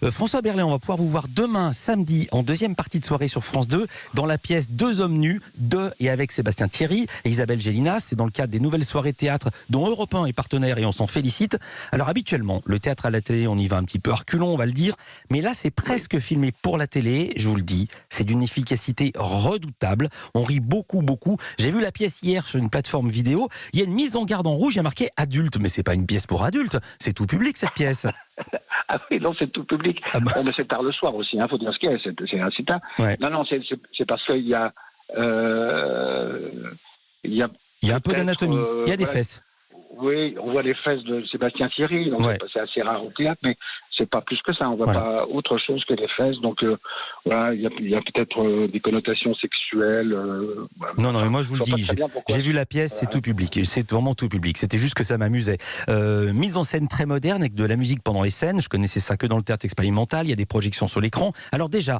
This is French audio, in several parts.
François Berléand, on va pouvoir vous voir demain, samedi, en deuxième partie de soirée sur France 2, dans la pièce Deux hommes nus, de et avec Sébastien Thierry et Isabelle Gélinas. C'est dans le cadre des nouvelles soirées de théâtre dont Europe 1 est partenaire et on s'en félicite. Alors habituellement, le théâtre à la télé, on y va un petit peu à reculons, on va le dire. Mais là, c'est presque filmé pour la télé, je vous le dis. C'est d'une efficacité redoutable. On rit beaucoup, beaucoup. J'ai vu la pièce hier sur une plateforme vidéo. Il y a une mise en garde en rouge, il y a marqué adulte. Mais c'est pas une pièce pour adultes, c'est tout public cette pièce. Ah oui, non, c'est tout public. Ah bah. Bon, mais c'est tard le soir aussi, faut dire ce qu'il y a, c'est tard. Ouais. Non, c'est parce qu'il y a... il y a un peu d'anatomie, il y a des fesses. Oui, on voit les fesses de Sébastien Thierry, donc c'est assez rare au théâtre, mais c'est pas plus que ça, on voit pas autre chose que les fesses, donc voilà, il y a peut-être des connotations sexuelles. Non, mais moi je vous le dis, j'ai vu la pièce, c'est tout public, c'est vraiment tout public, c'était juste que ça m'amusait. Mise en scène très moderne avec de la musique pendant les scènes, je connaissais ça que dans le théâtre expérimental, il y a des projections sur l'écran. Alors déjà,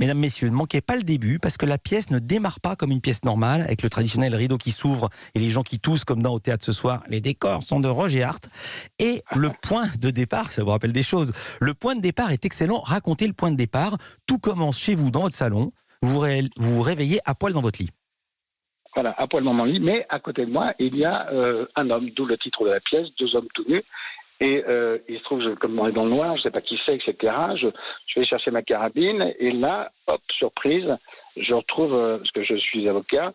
mesdames, messieurs, ne manquez pas le début parce que la pièce ne démarre pas comme une pièce normale avec le traditionnel rideau qui s'ouvre et les gens qui toussent comme dans Au théâtre ce soir. Les décors sont de Roger Hart et le point de départ, ça vous rappelle des choses, le point de départ est excellent. Racontez le point de départ. Tout commence chez vous dans votre salon, vous vous réveillez à poil dans votre lit. Voilà, à poil dans mon lit, mais à côté de moi, il y a un homme, d'où le titre de la pièce, Deux hommes tout nus. Et il se trouve, comme on est dans le noir, je ne sais pas qui c'est, etc. Je vais chercher ma carabine et là, hop, surprise, je retrouve, parce que je suis avocat,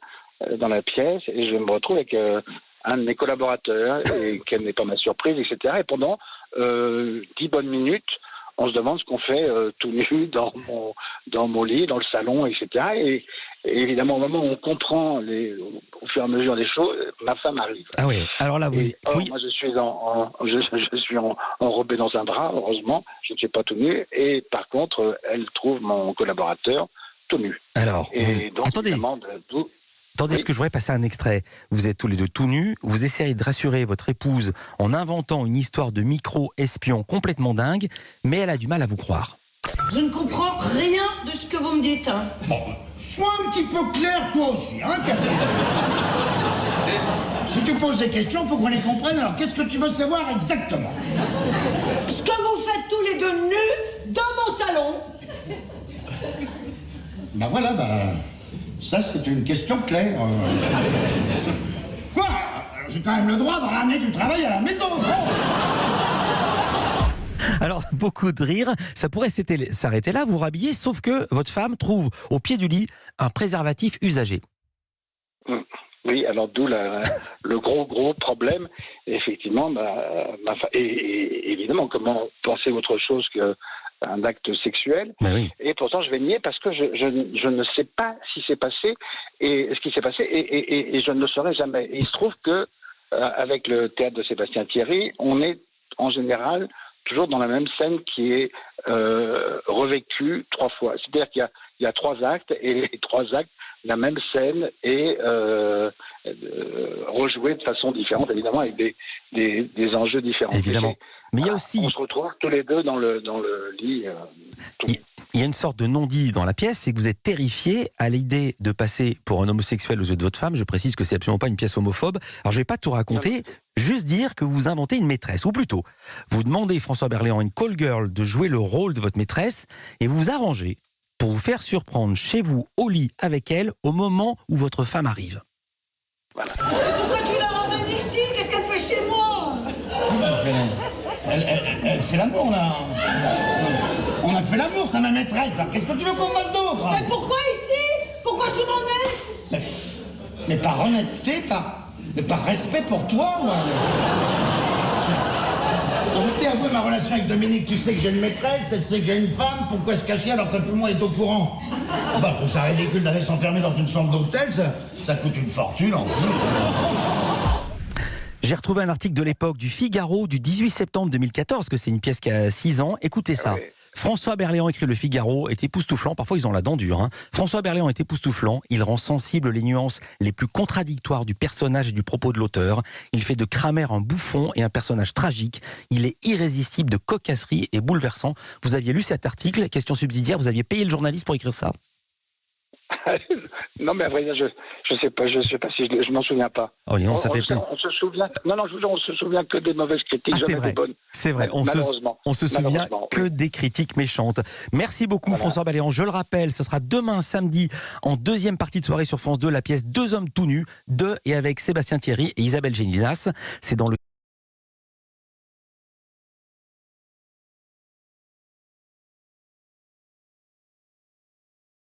dans la pièce et je me retrouve avec un de mes collaborateurs et quelle n'est pas ma surprise, etc. Et pendant 10 bonnes minutes, on se demande ce qu'on fait tout nu dans mon lit, dans le salon, etc. Et évidemment, au moment où on comprend au fur et à mesure des choses, ma femme arrive. Ah oui, alors là, moi je suis enrobé dans un drap, heureusement, je ne suis pas tout nu, et par contre, elle trouve mon collaborateur tout nu. Alors, attendez, parce que je voudrais passer un extrait. Vous êtes tous les deux tout nus, vous essayez de rassurer votre épouse en inventant une histoire de micro-espion complètement dingue, mais elle a du mal à vous croire. Je ne comprends rien de ce que vous me dites. Bon, sois un petit peu clair toi aussi, hein, Catherine. Si tu poses des questions, il faut qu'on les comprenne. Alors, qu'est-ce que tu veux savoir exactement? Ce que vous faites tous les deux nus dans mon salon. Voilà, ça c'est une question claire. Quoi? J'ai quand même le droit de ramener du travail à la maison, Alors, beaucoup de rire, ça pourrait s'arrêter là, vous rhabiller, sauf que votre femme trouve au pied du lit un préservatif usagé. Oui, alors d'où le gros problème. Effectivement, et évidemment, comment penser autre chose qu'un acte sexuel. Oui. Et pourtant, je vais nier parce que je ne sais pas ce qui s'est passé et je ne le saurai jamais. Et il se trouve que avec le théâtre de Sébastien Thierry, on est en général toujours dans la même scène qui est revécue 3 fois. C'est-à-dire qu'il y a 3 actes et les 3 actes, la même scène est rejouée de façon différente, évidemment, avec des enjeux différents. Évidemment. Mais il y a aussi... On se retrouve tous les deux dans le lit. Il y a une sorte de non-dit dans la pièce, c'est que vous êtes terrifié à l'idée de passer pour un homosexuel aux yeux de votre femme. Je précise que c'est absolument pas une pièce homophobe. Alors je vais pas tout raconter, juste dire que vous inventez une maîtresse, ou plutôt, vous demandez François Berléand, une call girl, de jouer le rôle de votre maîtresse, et vous vous arrangez pour vous faire surprendre chez vous au lit avec elle au moment où votre femme arrive. Voilà. Pourquoi tu la ramènes ici? Qu'est-ce qu'elle fait chez moi? Elle fait l'amour, là. On a fait l'amour, c'est ma maîtresse. Alors, qu'est-ce que tu veux qu'on fasse d'autre? Mais pourquoi ici? Pourquoi je m'en ai? Mais par honnêteté, par respect pour toi, moi. Quand je t'ai avoué ma relation avec Dominique, tu sais que j'ai une maîtresse, elle sait que j'ai une femme, pourquoi se cacher alors que tout le monde est au courant? Je trouve ça ridicule d'aller s'enfermer dans une chambre d'hôtel, ça coûte une fortune en plus. J'ai retrouvé un article de l'époque du Figaro du 18 septembre 2014, que c'est une pièce qui a 6 ans. Écoutez ça. Oui. François Berléand écrit Le Figaro, est époustouflant. Parfois, ils ont la dent dure. Hein. François Berléand est époustouflant. Il rend sensible les nuances les plus contradictoires du personnage et du propos de l'auteur. Il fait de Kramer un bouffon et un personnage tragique. Il est irrésistible de cocasserie et bouleversant. Vous aviez lu cet article, question subsidiaire, vous aviez payé le journaliste pour écrire ça? Non, mais à vrai dire, je sais pas si je m'en souviens pas. Oh, non, ça fait on se souvient. Non, je vous jure, on se souvient que des mauvaises critiques, c'est jamais vrai. des bonnes. C'est vrai. On se souvient que des critiques méchantes. Merci beaucoup, François Baléand. Je le rappelle, ce sera demain samedi en deuxième partie de soirée sur France 2, la pièce Deux hommes tout nus, de et avec Sébastien Thierry et Isabelle Gélinas. C'est dans le